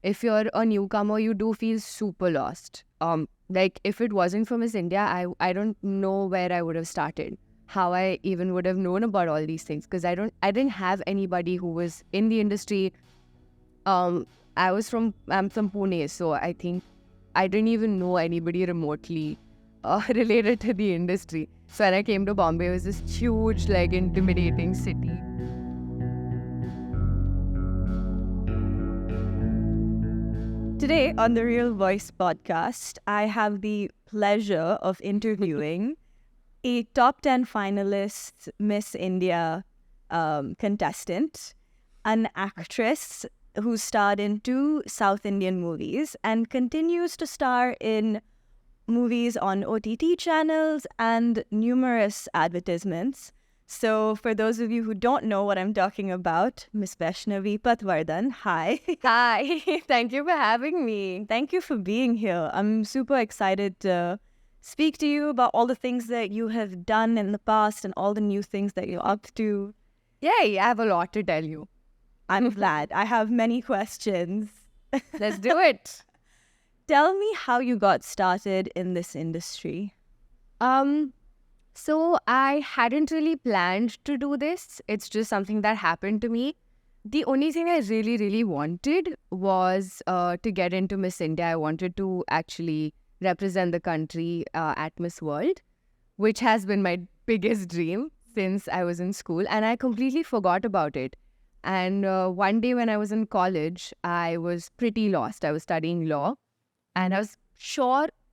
if you're a newcomer, you do feel super lost. Like if it wasn't for Miss India, I don't know where I would have started, how I even would have known about all these things, because I didn't have anybody who was in the industry. Um, I'm from Pune, so I think I didn't even know anybody remotely related to the industry. So when I came to Bombay, it was this huge, like, intimidating city. Today on the Real Voice podcast, I have the pleasure of interviewing a top 10 finalist Miss India contestant, an actress who starred in 2 South Indian movies and continues to star in movies on OTT channels and numerous advertisements. So for those of you who don't know what I'm talking about, Miss Vaishnavi Patwardhan, hi. Hi, thank you for having me. Thank you for being here. I'm super excited to speak to you about all the things that you have done in the past and all the new things that you're up to. Yay, I have a lot to tell you. I'm glad. I have many questions. Let's do it. Tell me how you got started in this industry. So I hadn't really planned to do this. It's just something that happened to me. The only thing I really, really wanted was to get into Miss India. I wanted to actually represent the country at Miss World, which has been my biggest dream since I was in school. And I completely forgot about it. And one day when I was in college, I was pretty lost. I was studying law. And I was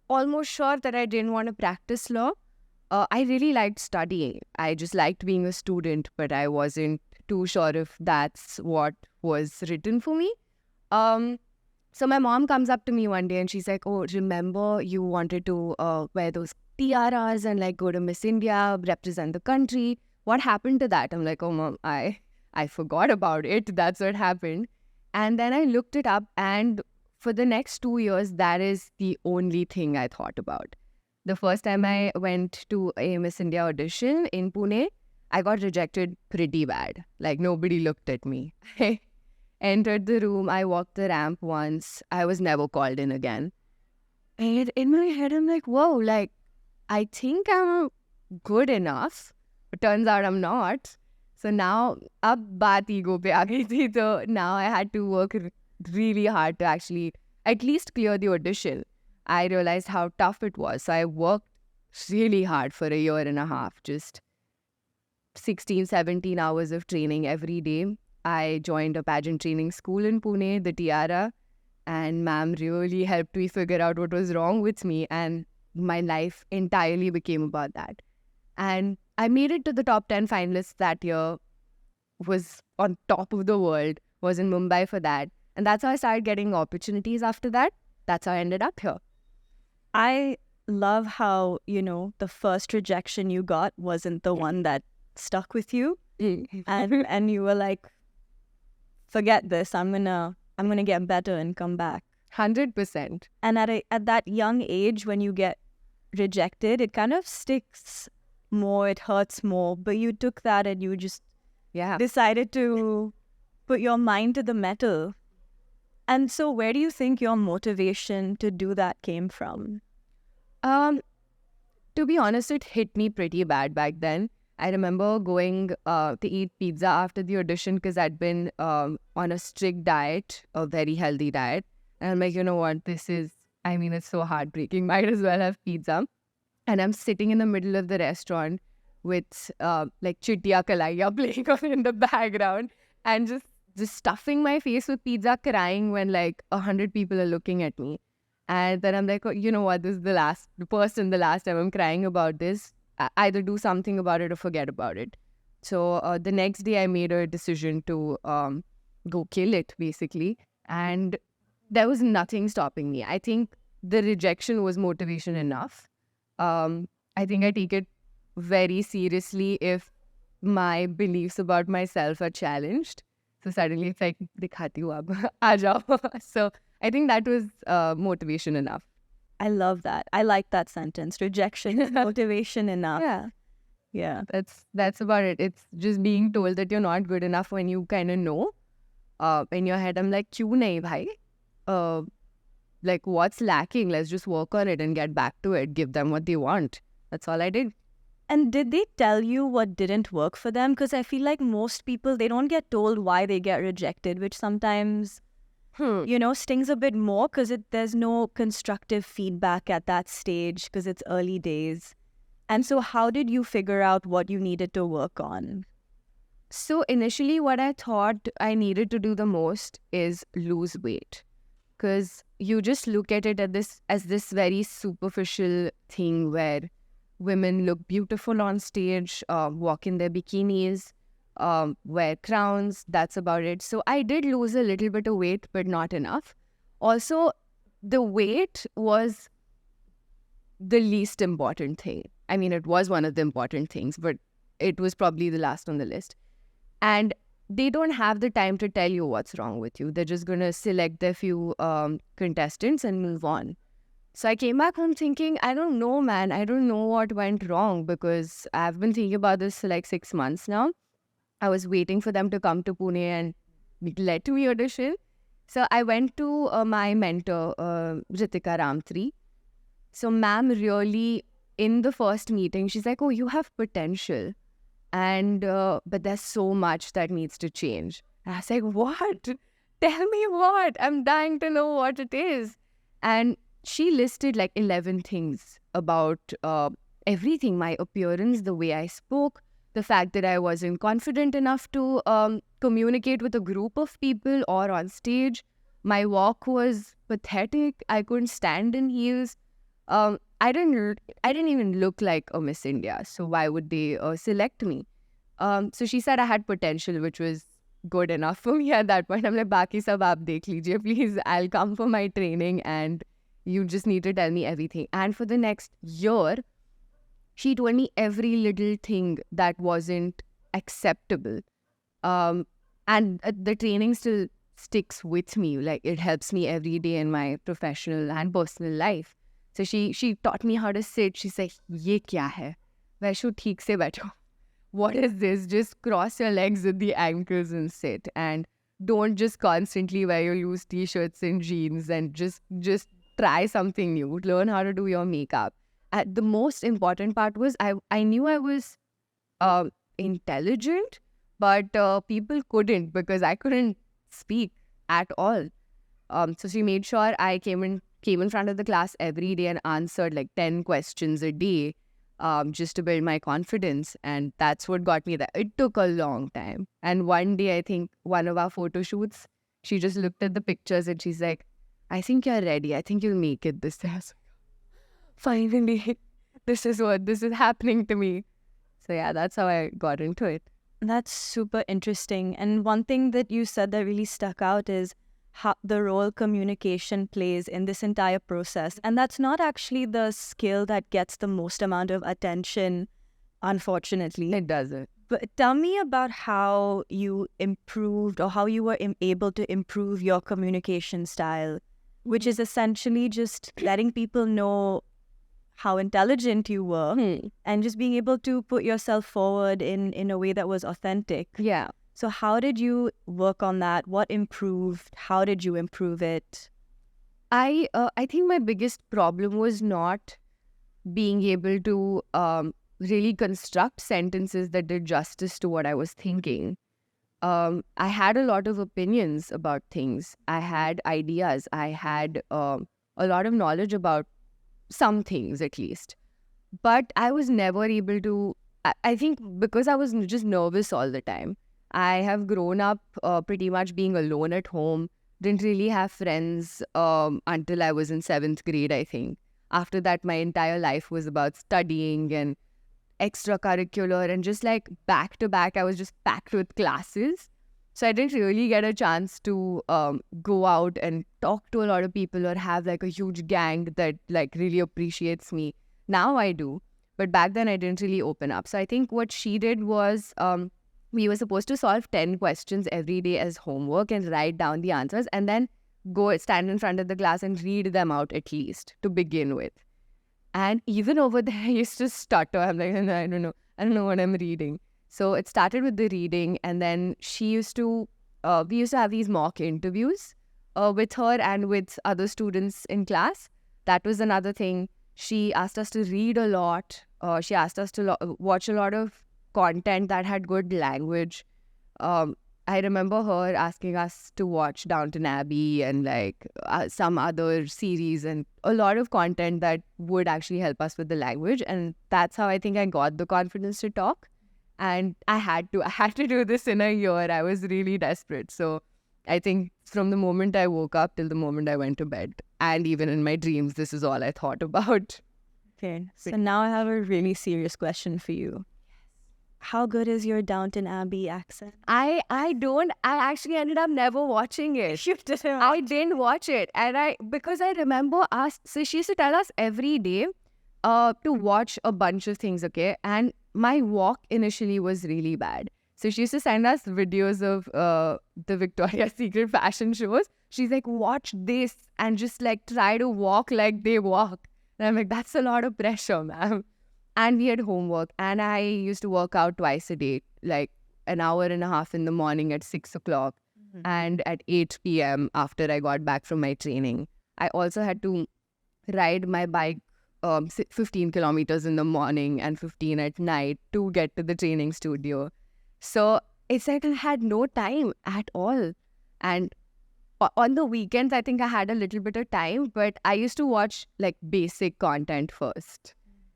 almost sure that I didn't want to practice law. I really liked studying. I just liked being a student, but I wasn't too sure if that's what was written for me. So my mom comes up to me one day and she's like, "Oh, remember you wanted to wear those tiaras and like go to Miss India, represent the country. What happened to that?" I'm like, "Oh, Mom, I forgot about it. That's what happened." And then I looked it up, and for the next 2 years, that is the only thing I thought about. The first time I went to a Miss India audition in Pune, I got rejected pretty bad. Like, nobody looked at me. I entered the room, I walked the ramp once, I was never called in again. And in my head, I'm like, whoa, like, I think I'm good enough. But turns out I'm not. So now, ab baat ego pe aa gayi thi, so now I had to work really hard to actually at least clear the audition. I realized how tough it was. So I worked really hard for a year and a half, just 16, 17 hours of training every day. I joined a pageant training school in Pune, the Tiara, and ma'am really helped me figure out what was wrong with me, and my life entirely became about that. And I made it to the top 10 finalists that year, was on top of the world, was in Mumbai for that. And that's how I started getting opportunities after that. That's how I ended up here. I love how, the first rejection you got wasn't the one that stuck with you. and you were like, forget this, I'm gonna get better and come back. 100%. And at that young age, when you get rejected, it kind of sticks more, it hurts more. But you took that and you just decided to put your mind to the metal. And so where do you think your motivation to do that came from? To be honest, it hit me pretty bad back then. I remember going to eat pizza after the audition because I'd been on a strict diet, a very healthy diet. And I'm like, you know what, it's so heartbreaking. Might as well have pizza. And I'm sitting in the middle of the restaurant with like Chittiya Kalaiya playing on in the background and just stuffing my face with pizza, crying when like 100 people are looking at me. And then I'm like, oh, you know what, this is the last time I'm crying about this. Either do something about it or forget about it. So the next day I made a decision to go kill it, basically. And there was nothing stopping me. I think the rejection was motivation enough. I think I take it very seriously if my beliefs about myself are challenged. So suddenly it's like, dikhati hu ab, aa jao. So I think that was motivation enough. I love that. I like that sentence. Rejection is motivation enough. Yeah. That's about it. It's just being told that you're not good enough when you kind of know. In your head, I'm like, kyun nahi bhai? like, what's lacking? Let's just work on it and get back to it. Give them what they want. That's all I did. And did they tell you what didn't work for them? Because I feel like most people, they don't get told why they get rejected, which sometimes, stings a bit more because there's no constructive feedback at that stage because it's early days. And so how did you figure out what you needed to work on? So initially, what I thought I needed to do the most is lose weight. Because you just look at it as this very superficial thing where women look beautiful on stage, walk in their bikinis, wear crowns, that's about it. So I did lose a little bit of weight, but not enough. Also, the weight was the least important thing. I mean, it was one of the important things, but it was probably the last on the list. And they don't have the time to tell you what's wrong with you. They're just going to select their few contestants and move on. So I came back home thinking, I don't know, man. I don't know what went wrong because I've been thinking about this for like 6 months now. I was waiting for them to come to Pune and let me audition. So I went to my mentor, Ritika Ramtri. So ma'am really, in the first meeting, she's like, oh, you have potential. And but there's so much that needs to change. And I was like, what? Tell me what? I'm dying to know what it is. And she listed like 11 things about everything, my appearance, the way I spoke, the fact that I wasn't confident enough to communicate with a group of people or on stage. My walk was pathetic. I couldn't stand in heels. I didn't even look like a Miss India, so why would they select me? So she said I had potential, which was good enough for me at that point. I'm like, "Baki sab aap dekh lijiye, please. I'll come for my training, and you just need to tell me everything." And for the next year, she told me every little thing that wasn't acceptable. And the training still sticks with me. Like, it helps me every day in my professional and personal life. So she taught me how to sit. She said, "Ye kya hai? Vaishu, theek se baitho. What is this? Just cross your legs at the ankles and sit. And don't just constantly wear your loose t-shirts and jeans, and just try something new. Learn how to do your makeup." The most important part was I knew I was intelligent, but people couldn't because I couldn't speak at all. So she made sure I came in front of the class every day and answered like 10 questions a day, just to build my confidence. And that's what got me there. It took a long time. And one day, I think one of our photo shoots, she just looked at the pictures and she's like, "I think you're ready. I think you'll make it this day." I was like, finally, this is happening to me. So yeah, that's how I got into it. That's super interesting. And one thing that you said that really stuck out is how the role communication plays in this entire process. And that's not actually the skill that gets the most amount of attention, unfortunately. It doesn't. But tell me about how you improved or how you were able to improve your communication style, which is essentially just letting people know how intelligent you were and just being able to put yourself forward in a way that was authentic. Yeah. So how did you work on that? What improved? How did you improve it? I think my biggest problem was not being able to really construct sentences that did justice to what I was thinking. I had a lot of opinions about things. I had ideas. I had a lot of knowledge about some things, at least. But I was never able to, I think because I was just nervous all the time. I have grown up pretty much being alone at home. Didn't really have friends until I was in 7th grade, I think. After that, my entire life was about studying and extracurricular, and just like back to back, I was just packed with classes. So I didn't really get a chance to go out and talk to a lot of people or have like a huge gang that like really appreciates me. Now I do. But back then I didn't really open up. So I think what she did was we were supposed to solve 10 questions every day as homework and write down the answers and then go stand in front of the class and read them out at least to begin with. And even over there, I used to stutter. I'm like, I don't know what I'm reading. So it started with the reading, and then we used to have these mock interviews with her and with other students in class. That was another thing. She asked us to read a lot. She asked us to watch a lot of content that had good language. I remember her asking us to watch Downton Abbey and like some other series and a lot of content that would actually help us with the language. And that's how I think I got the confidence to talk. And I had to do this in a year. I was really desperate. So I think from the moment I woke up till the moment I went to bed, and even in my dreams, this is all I thought about. Okay. So now I have a really serious question for you. How good is your Downton Abbey accent? I actually ended up never watching it. You didn't. I didn't watch it. And because I remember so she used to tell us every day to watch a bunch of things, okay? And my walk initially was really bad. So she used to send us videos of the Victoria's Secret fashion shows. She's like, watch this and just like try to walk like they walk. And I'm like, that's a lot of pressure, ma'am. And we had homework, and I used to work out twice a day, like an hour and a half in the morning at 6 o'clock and at 8 p.m. after I got back from my training. I also had to ride my bike 15 kilometers in the morning and 15 at night to get to the training studio. So it's like I had no time at all. And on the weekends, I think I had a little bit of time, but I used to watch like basic content first.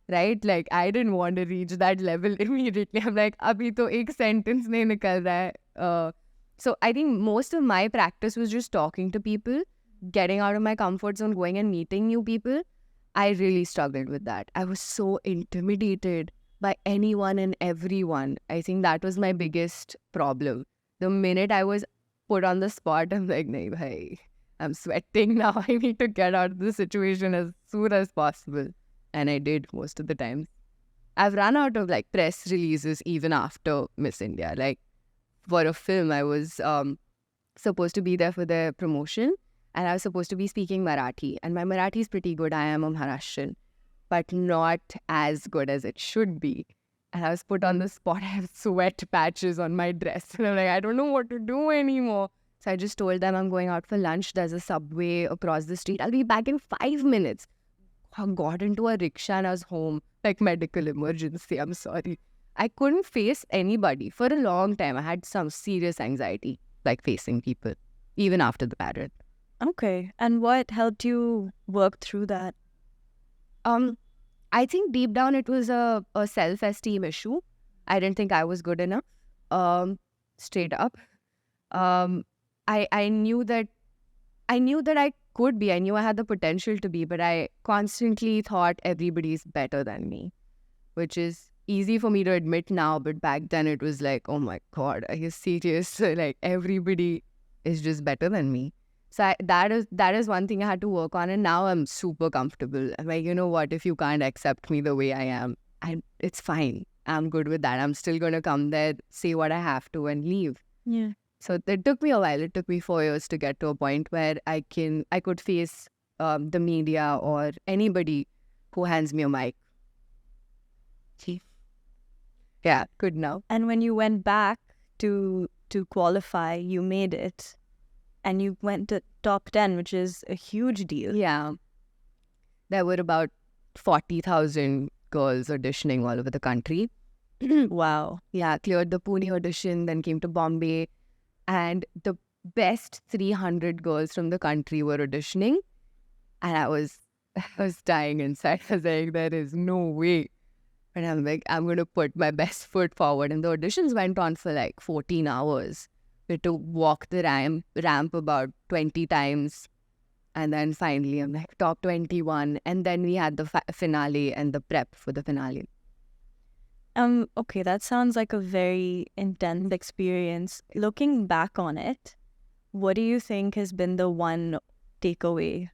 Right? Like, I didn't want to reach that level immediately. I'm like, abhi to ek sentence nahi nikal raha hai. So I think most of my practice was just talking to people, getting out of my comfort zone, going and meeting new people. I really struggled with that. I was so intimidated by anyone and everyone. I think that was my biggest problem. The minute I was put on the spot, I'm like, nahi bhai, I'm sweating now. I need to get out of the situation as soon as possible. And I did most of the time. I've run out of like press releases even after Miss India. Like for a film, I was supposed to be there for the promotion, and I was supposed to be speaking Marathi. And my Marathi is pretty good. I am a Maharashtrian, but not as good as it should be. And I was put on the spot. I have sweat patches on my dress. And I'm like, I don't know what to do anymore. So I just told them I'm going out for lunch. There's a subway across the street. I'll be back in 5 minutes. I got into a rickshaw and I was home, like medical emergency. I'm sorry. I couldn't face anybody for a long time. I had some serious anxiety, like facing people, even after the pageant. Okay. And what helped you work through that? I think deep down it was a self-esteem issue. I didn't think I was good enough. Straight up. I knew that I could be. I knew I had the potential to be, but I constantly thought everybody's better than me, which is easy for me to admit now. But back then it was like, oh my God, are you serious? Like everybody is just better than me. So that is one thing I had to work on. And now I'm super comfortable. I'm like, you know what? If you can't accept me the way I am, it's fine. I'm good with that. I'm still going to come there, say what I have to and leave. Yeah. So it took me a while. It took me 4 years to get to a point where I could face the media or anybody who hands me a mic. Yeah, good now. And when you went back to qualify, you made it, and you went to top 10, which is a huge deal. Yeah, there were about 40,000 girls auditioning all over the country. Wow. Yeah, cleared the Pune audition, then came to Bombay. And the best 300 girls from the country were auditioning. And I was dying inside. I was like, there is no way. And I'm like, I'm going to put my best foot forward. And the auditions went on for like 14 hours. We had to walk the ramp about 20 times. And then finally, I'm like, top 21. And then we had the finale and the prep for the finale. Okay, that sounds like a very intense experience. Looking back on it, what do you think has been the one takeaway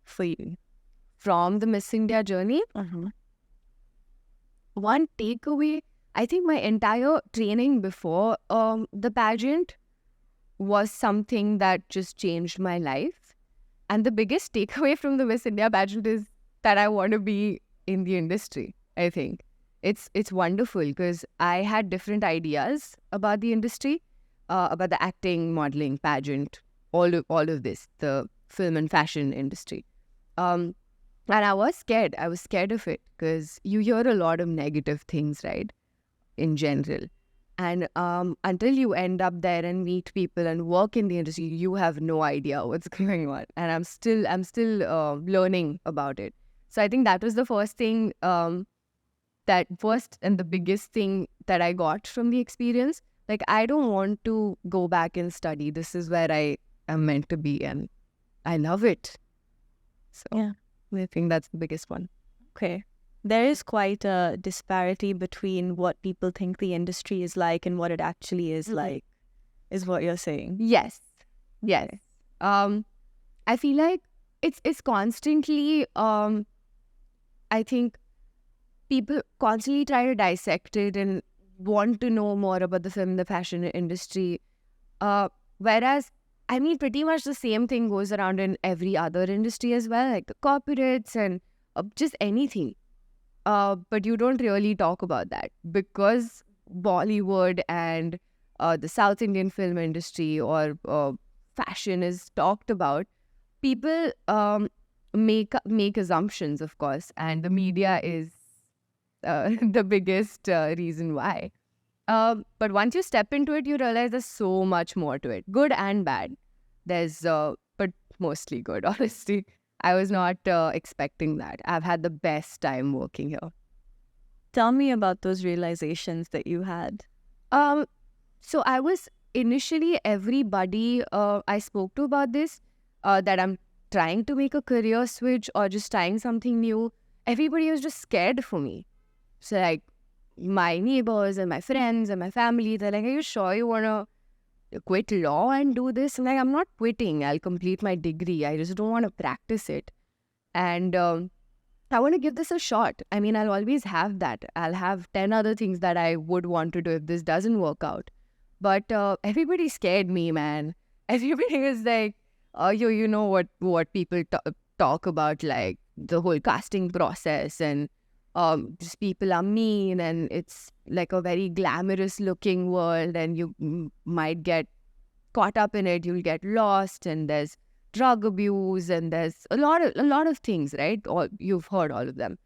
for you from the Miss India journey? One takeaway, I think my entire training before the pageant was something that just changed my life. And the biggest takeaway from the Miss India pageant is that I want to be in the industry, I think. It's wonderful because I had different ideas about the industry, about the acting, modeling, pageant, all of this, the film and fashion industry. Um, and I was scared. I was scared of it because you hear a lot of negative things, right, in general. And until you end up there and meet people and work in the industry, you have no idea what's going on. And I'm still learning about it. So I think that was the first thing, that first and the biggest thing that I got from the experience. Like, I don't want to go back and study. This is where I am meant to be, and I love it. So Yeah. I think that's the biggest one. Okay. There is quite a disparity between what people think the industry is like and what it actually is like, is what you're saying. Yes. Yes. I feel like it's constantly, I think people constantly try to dissect it and want to know more about the film, the fashion industry. Whereas, I mean, pretty much the same thing goes around in every other industry as well, like the corporates and just anything. But you don't really talk about that because Bollywood and the South Indian film industry or fashion is talked about. People make assumptions, of course, and the media is the biggest reason why. But once you step into it, you realize there's so much more to it, good and bad. There's, but mostly good, honestly. I was not expecting that. I've had the best time working here. Tell me about those realizations that you had. So I was initially, everybody I spoke to about this, that I'm trying to make a career switch or just trying something new, everybody was just scared for me. So like my neighbors and my friends and my family, they're like, are you sure you want to quit law and do this? I'm like, I'm not quitting. I'll complete my degree. I just don't want to practice it. And I want to give this a shot. I mean, I'll always have that. I'll have 10 other things that I would want to do if this doesn't work out. But everybody scared me, man. Everybody is like, oh, you know what people talk about, like the whole casting process, and just people are mean, and it's like a very glamorous looking world, and you might get caught up in it. You'll get lost, and there's drug abuse, and there's a lot of things, right? You've heard all of them.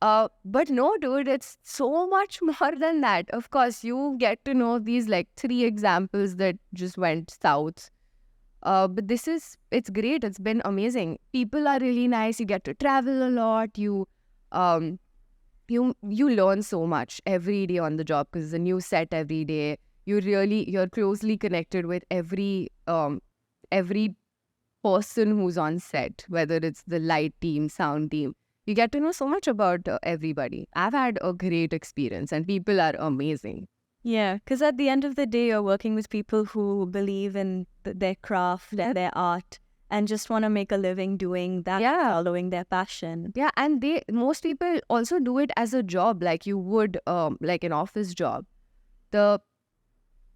But no, dude, it's so much more than that. Of course, you get to know these like 3 examples that just went south. But it's great. It's been amazing. People are really nice. You get to travel a lot. Um, you learn so much every day on the job because it's a new set every day. You're closely connected with every person who's on set, whether it's the light team, sound team. You get to know so much about everybody. I've had a great experience and people are amazing. Yeah, because at the end of the day, you're working with people who believe in their craft and their art and just want to make a living doing that, following their passion. Yeah, and most people also do it as a job, like you would, like an office job. The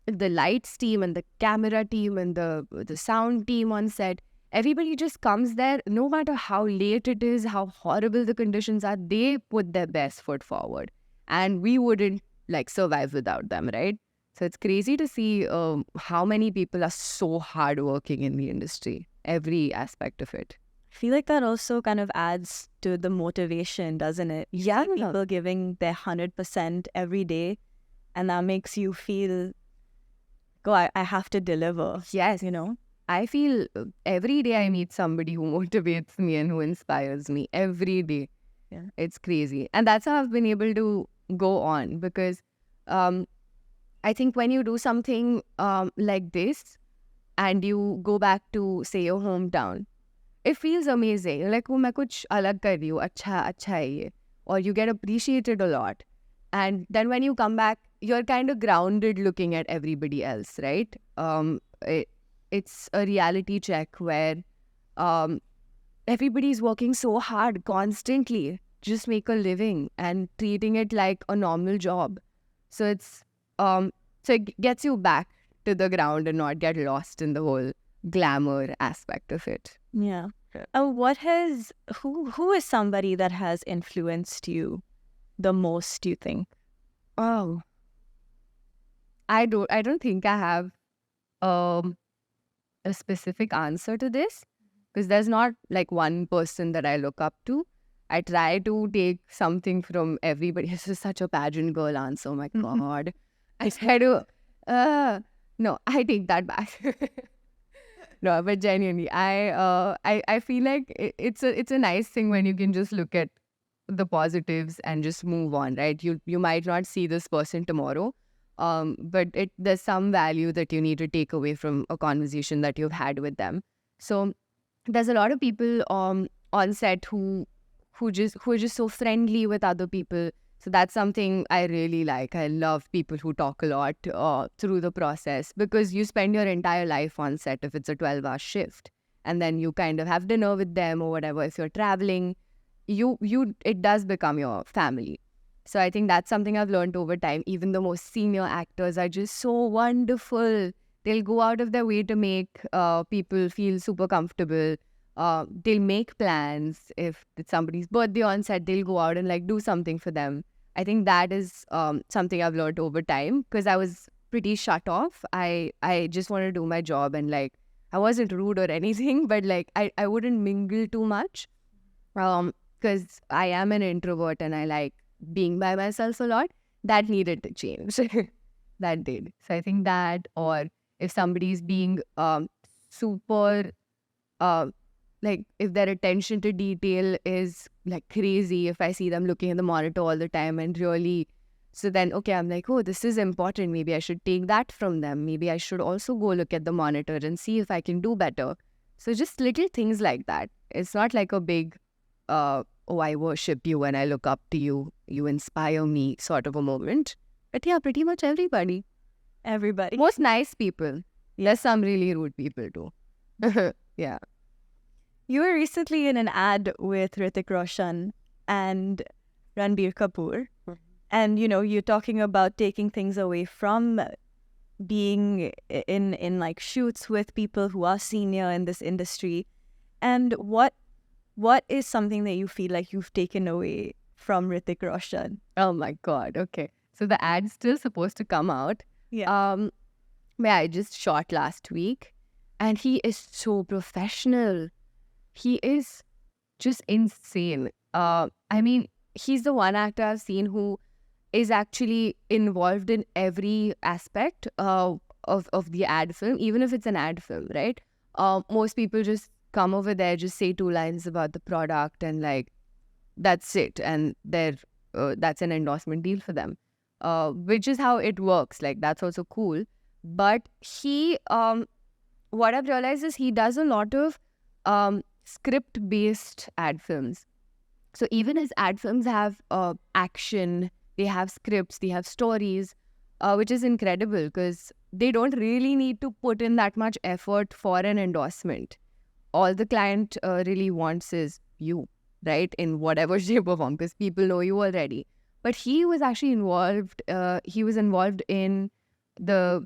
lights team and the camera team and the sound team on set, everybody just comes there, no matter how late it is, how horrible the conditions are, they put their best foot forward. And we wouldn't like survive without them, right? So it's crazy to see how many people are so hardworking in the industry, every aspect of it. I feel like that also kind of adds to the motivation, doesn't it? Yeah. People giving their 100% every day, and that makes you feel, I have to deliver. Yes. I feel every day I meet somebody who motivates me and who inspires me every day. Yeah. It's crazy. And that's how I've been able to go on because I think when you do something like this and you go back to, say, your hometown, it feels amazing. You're like, oh, मैं कुछ अलग कर रही हूँ, अच्छा है ये. Or you get appreciated a lot. And then when you come back, you're kind of grounded looking at everybody else, right? It's a reality check where everybody's working so hard constantly, just make a living and treating it like a normal job. So it gets you back to the ground and not get lost in the whole glamour aspect of it. Yeah. Who is somebody that has influenced you the most, you think? Oh, I don't think I have a specific answer to this because there's not like one person that I look up to. I try to take something from everybody. This is such a pageant girl answer. Oh my God. I try to, no, I take that back. No, but genuinely, I feel like it's a nice thing when you can just look at the positives and just move on, right? You might not see this person tomorrow, but there's some value that you need to take away from a conversation that you've had with them. So there's a lot of people on set who are just so friendly with other people. So that's something I really like. I love people who talk a lot through the process because you spend your entire life on set if it's a 12-hour shift. And then you kind of have dinner with them or whatever. If you're traveling, it does become your family. So I think that's something I've learned over time. Even the most senior actors are just so wonderful. They'll go out of their way to make people feel super comfortable. They'll make plans. If it's somebody's birthday on set, they'll go out and like do something for them. I think that is something I've learned over time because I was pretty shut off. I just wanted to do my job and like I wasn't rude or anything, but like I wouldn't mingle too much because I am an introvert and I like being by myself a lot. That needed to change. That did. So I think that, or if somebody's being super like if their attention to detail is like crazy, if I see them looking at the monitor all the time and really, so then, okay, I'm like, oh, this is important. Maybe I should take that from them. Maybe I should also go look at the monitor and see if I can do better. So just little things like that. It's not like a big, oh, I worship you and I look up to you. You inspire me sort of a moment. But yeah, pretty much everybody. Everybody. Most nice people. There's some really rude people too. Yeah. You were recently in an ad with Hrithik Roshan and Ranbir Kapoor. And, you know, you're talking about taking things away from being in like shoots with people who are senior in this industry. And what is something that you feel like you've taken away from Hrithik Roshan? Oh my God. Okay. So the ad's still supposed to come out. Yeah. But I just shot last week and he is so professional. He is just insane. I mean, he's the one actor I've seen who is actually involved in every aspect of the ad film, even if it's an ad film, right? Most people just come over there, just say 2 lines about the product and like, that's it. And that's an endorsement deal for them, which is how it works. Like, that's also cool. But he, what I've realized is he does a lot of script-based ad films. So even his ad films have action, they have scripts, they have stories, which is incredible because they don't really need to put in that much effort for an endorsement. All the client really wants is you, right? In whatever shape or form, because people know you already. But he was actually involved. He was involved in the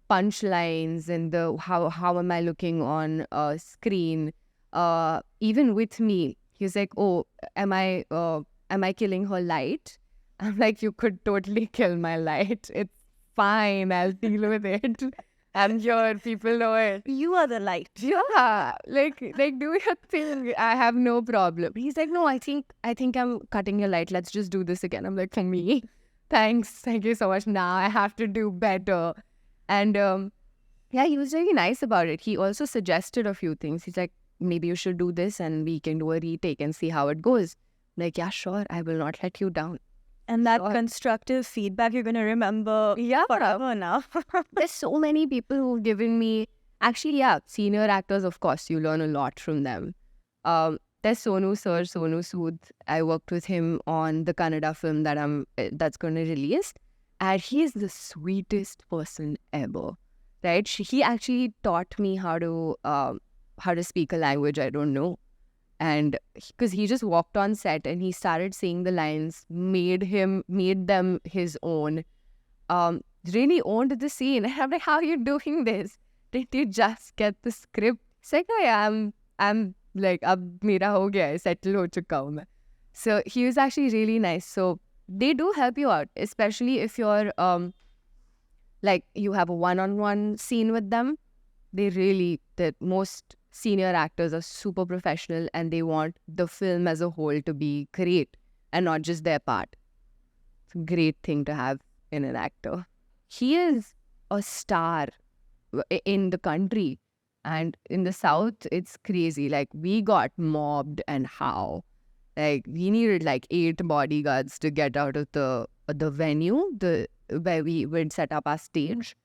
punchlines and the how am I looking on screen. Even with me, he's like, oh, am I killing her light? I'm like, you could totally kill my light. It's fine. I'll deal with it. I'm sure people know it. You are the light. Yeah, like do your thing. I have no problem. He's like, no, I think I'm cutting your light. Let's just do this again. I'm like, for me, thanks, thank you so much. Now I have to do better. And yeah, he was very nice about it. He also suggested a few things. He's like, maybe you should do this and we can do a retake and see how it goes. I'm like, yeah, sure. I will not let you down. And that constructive feedback you're going to remember forever now. There's so many people who've given me, actually, yeah, senior actors, of course, you learn a lot from them. There's Sonu Sood. I worked with him on the Kannada film that's going to release. And he is the sweetest person ever, right? He actually taught me how to speak a language I don't know. And because he just walked on set and he started saying the lines, made them his own, really owned the scene. And I'm like, how are you doing this? Did you just get the script? He's like, no, I'm like, ab mera ho gaya hai, settle ho chuka hu main. So he was actually really nice. So they do help you out, especially if you're like you have a one-on-one scene with them. the most senior actors are super professional and they want the film as a whole to be great and not just their part. It's a great thing to have in an actor. He is a star in the country, and in the South, it's crazy. Like, we got mobbed, and how? Like, we needed like 8 bodyguards to get out of the venue, where we would set up our stage.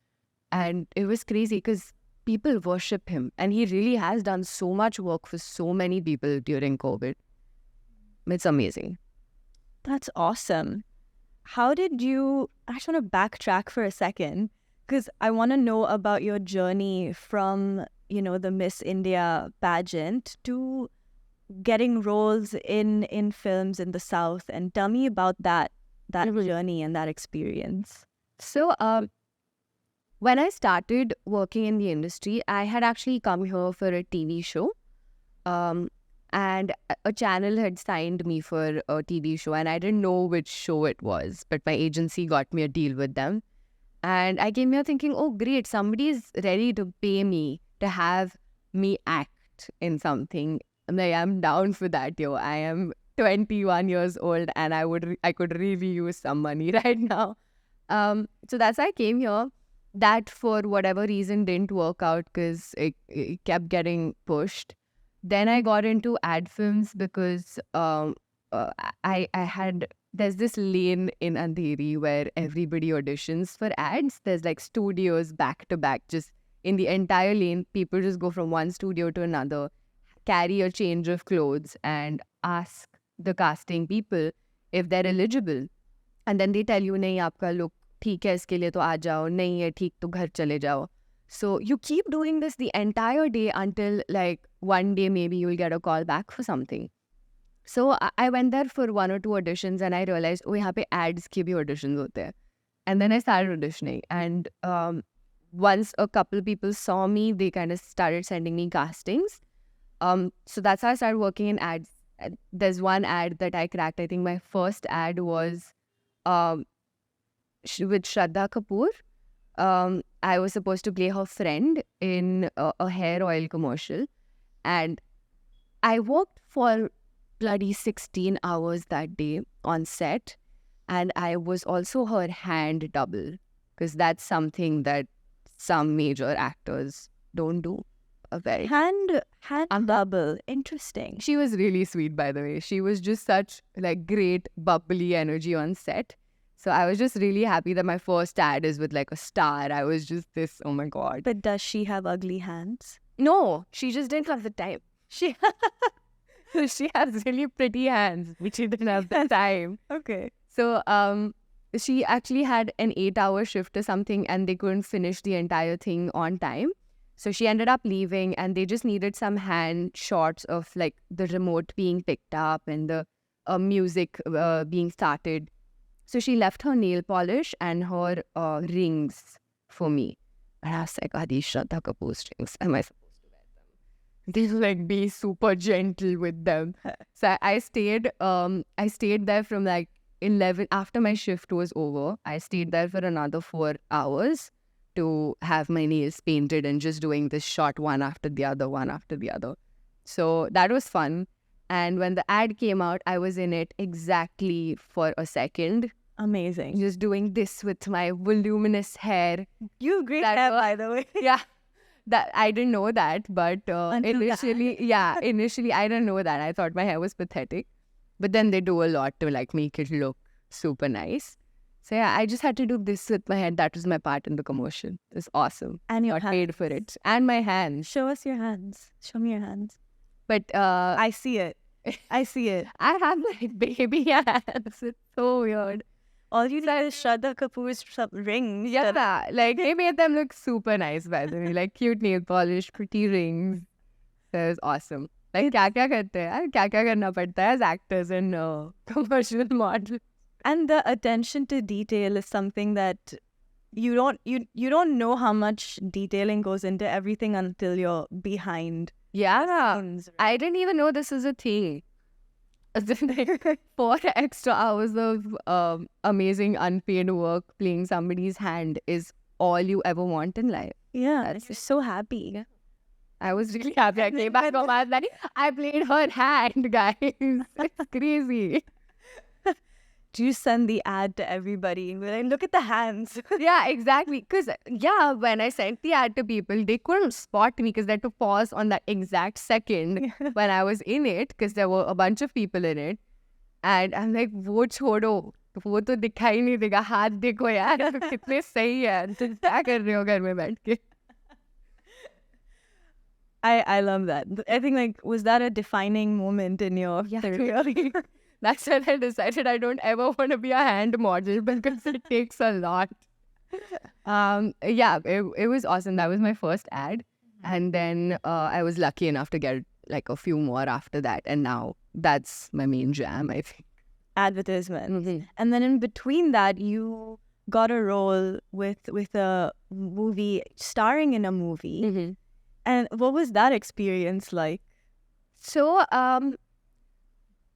And it was crazy because people worship him. And he really has done so much work for so many people during COVID. It's amazing. That's awesome. How did you... I just want to backtrack for a second because I want to know about your journey from, the Miss India pageant to getting roles in films in the South. And tell me about that journey and that experience. So, when I started working in the industry, I had actually come here for a TV show. And a channel had signed me for a TV show, and I didn't know which show it was, but my agency got me a deal with them. And I came here thinking, oh, great, somebody's ready to pay me to have me act in something. I'm like, I'm down for that, yo. I am 21 years old, and I could really use some money right now. So that's why I came here. That, for whatever reason, didn't work out because it kept getting pushed. Then I got into ad films because there's this lane in Andheri where everybody auditions for ads. There's like studios back to back. Just in the entire lane, people just go from one studio to another, carry a change of clothes and ask the casting people if they're eligible. And then they tell you, nahi, aapka look theek hai, iske liye to aa jao, nahi hai theek to ghar chale jao. So you keep doing this the entire day until like one day maybe you'll get a call back for something. So I went there for 1 or 2 auditions and I realized, oh, यहाँ पे ads की भी auditions होते हैं. And then I started auditioning. And once a couple of people saw me, they kind of started sending me castings. So that's how I started working in ads. There's one ad that I cracked. I think my first ad was with Shraddha Kapoor. I was supposed to play her friend in a hair oil commercial. And I worked for bloody 16 hours that day on set. And I was also her hand double, because that's something that some major actors don't do. A very hand double. Interesting. She was really sweet, by the way. She was just such like great bubbly energy on set. So I was just really happy that my first ad is with like a star. I was just this, oh my God. But does she have ugly hands? No, she just didn't have the time. She has really pretty hands, which she didn't have the time. Okay. So she actually had an 8-hour shift or something and they couldn't finish the entire thing on time. So she ended up leaving and they just needed some hand shots of like the remote being picked up and the music being started. So she left her nail polish and her rings for me. And I was like, are these Shraddha Kapoor's rings? Am I supposed to wear them? They like be super gentle with them. So I stayed there from like 11 after my shift was over. I stayed there for another 4 hours to have my nails painted and just doing this shot one after the other. So that was fun. And when the ad came out, I was in it exactly for a second. Amazing. Just doing this with my voluminous hair. You have great hair, by the way. Yeah. That I didn't know that, but initially I didn't know that. I thought my hair was pathetic. But then they do a lot to like make it look super nice. So yeah, I just had to do this with my head. That was my part in the commercial. It was awesome. And your hands. Paid for it. And my hands. Show us your hands. Show me your hands. But I see it. I see it. I have like baby hands. It's so weird. All you need is Shraddha Kapoor's rings. Yeah, like they made them look super nice, by the way. Like cute nail polish, pretty rings. So it was awesome. Like क्या करते हैं? क्या करना पड़ता है as actors and commercial models. And the attention to detail is something that you don't know how much detailing goes into everything until you're behind. Yeah, I didn't even know this is a thing. 4 extra hours of amazing unpaid work playing somebody's hand is all you ever want in life. Yeah, That's you're it. so happy. Yeah. I was really happy. I came back from Adnani. I played her hand, guys. It's crazy. Do you send the ad to everybody? We're like, look at the hands. Yeah, exactly. Because, yeah, when I sent the ad to people, they couldn't spot me because they had to pause on that exact second when I was in it because there were a bunch of people in it. And I'm like, वो छोड़ो, वो तो दिखाई नहीं देगा, हाथ देखो यार, तो कितने सही है, तुम क्या कर रहे हो घर में बैठ के? I love that. I think, like, was that a defining moment in your Really. That's when I decided I don't ever want to be a hand model because it takes a lot. Yeah, it was awesome. That was my first ad. And then I was lucky enough to get like a few more after that. And now that's my main jam, I think. advertisement? And then in between that, you got a role with a movie, starring in a movie. And what was that experience like? So,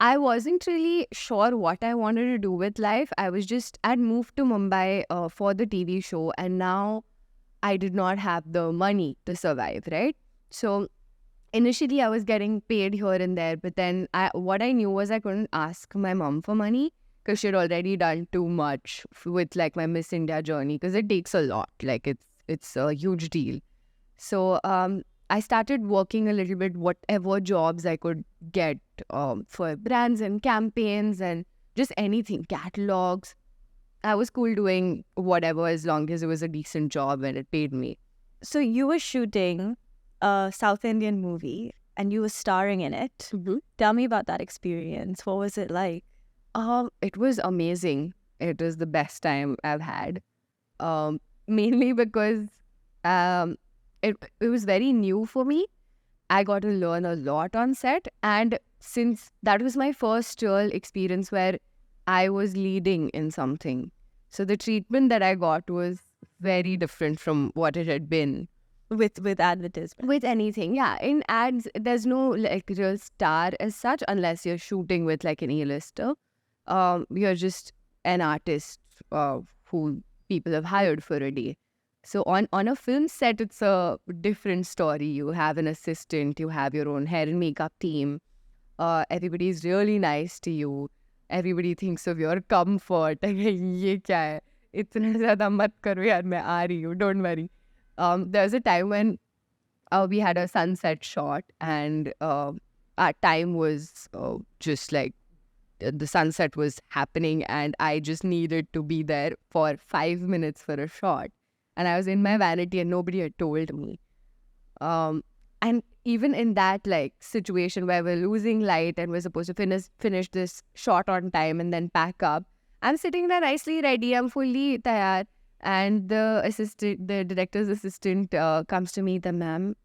I wasn't really sure what I wanted to do with life. I'd moved to Mumbai for the TV show, and now I did not have the money to survive, right? So initially I was getting paid here and there, but then what I knew was I couldn't ask my mom for money because she'd already done too much with like my Miss India journey because it takes a lot. Like it's a huge deal. So I started working a little bit, whatever jobs I could get for brands and campaigns and just anything, catalogs. I was cool doing whatever as long as it was a decent job and it paid me. So you were shooting a South Indian movie and you were starring in it. Tell me about that experience. What was it like? It was amazing. It was the best time I've had. Mainly because it was very new for me. I got to learn a lot on set. And since that was my first real experience where I was leading in something. So the treatment that I got was very different from what it had been. With advertisement? With anything, yeah. In ads, there's no like real star as such unless you're shooting with like an A-lister. You're just an artist who people have hired for a day. So on a film set, it's a different story. You have an assistant, you have your own hair and makeup team. Everybody's really nice to you. Everybody thinks of your comfort. ये क्या है? इतना ज़्यादा मत करो यार, मैं आ रही हूँ. Don't worry. There was a time when we had a sunset shot and our time was just like the sunset was happening and I just needed to be there for 5 minutes for a shot. And I was in my vanity and nobody had told me. And even in that like situation where we're losing light and we're supposed to finish this shot on time and then pack up, I'm sitting there nicely ready. I'm fully tayar. And the director's assistant comes to me, the ma'am,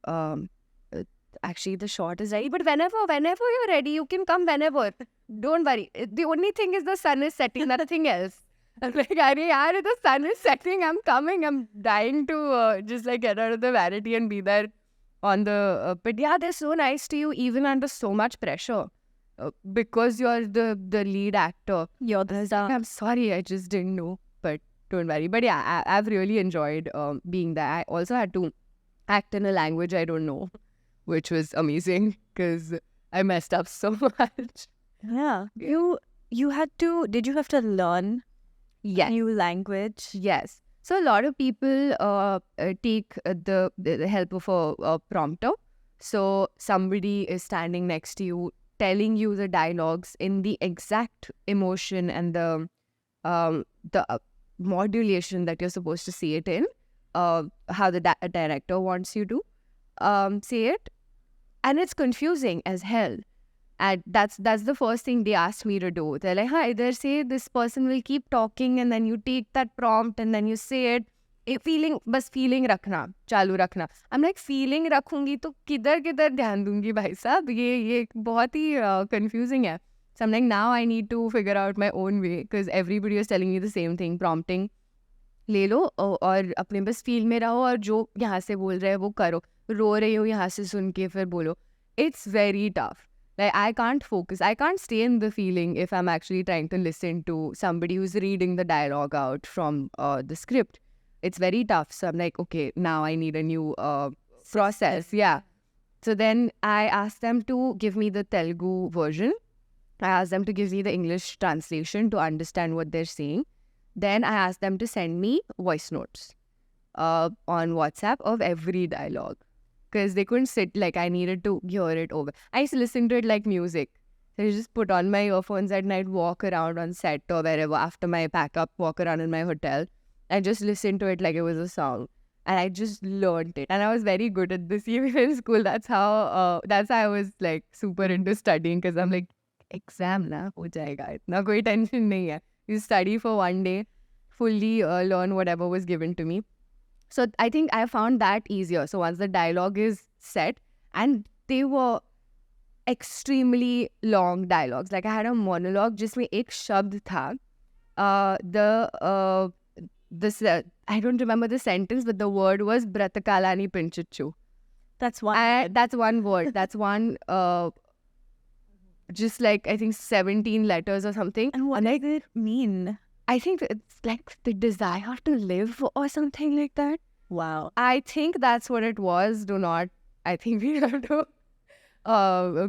actually the shot is ready, but whenever you're ready, you can come whenever. Don't worry. The only thing is the sun is setting, nothing else. I'm like, Arey yaar, the sun is setting, I'm coming. I'm dying to just like get out of the vanity and be there on the... but yeah, they're so nice to you even under so much pressure. Because you're the lead actor. You're the star. I'm sorry, I just didn't know. But don't worry. But yeah, I've really enjoyed being there. I also had to act in a language I don't know, which was amazing because I messed up so much. Yeah. You had to... Did you have to learn Yes. new language? Yes. So a lot of people take the help of a prompter. So somebody is standing next to you, telling you the dialogues in the exact emotion and the modulation that you're supposed to say it in, how the director wants you to say it. And it's confusing as hell. And that's the first thing they asked me to do. They're like, either say this person will keep talking and then you take that prompt and then you say it. बस feeling रखना, चालू रखना. I'm like, feeling रखूंगी तो किधर ध्यान दूंगी भाई साहब, ये बहुत ही confusing है. So I'm like, now I need to figure out my own way because everybody was telling me the same thing, prompting. ले लो और अपने बस फील में रहो और जो यहाँ से बोल रहे हैं वो करो. रो रही हो यहाँ से सुन के फिर बोलो. It's very tough. Like, I can't focus. I can't stay in the feeling if I'm actually trying to listen to somebody who's reading the dialogue out from the script. It's very tough. So I'm like, okay, now I need a new process. Yeah. So then I asked them to give me the Telugu version. I asked them to give me the English translation to understand what they're saying. Then I asked them to send me voice notes on WhatsApp of every dialogue because they couldn't sit, like I needed to hear it over. I used to listen to it like music. So I just put on my earphones at night, walk around on set or wherever after my pack up, walk around in my hotel and just listen to it like it was a song. And I just learned it. And I was very good at this even in school. That's how I was like super into studying because I'm like, exam na ho jayega. Itna koi tension nahi hai. You study for one day, fully learn whatever was given to me. So I think I found that easier. So once the dialogue is set, and they were extremely long dialogues. Like I had a monologue, जिसमें एक शब्द था. I don't remember the sentence, but the word was Bratakalani Pinchichu. That's one. That's one word. That's one. Just like I think 17 letters or something. And what does it mean? I think it's like the desire to live or something like that. Wow. I think that's what it was. I think we have to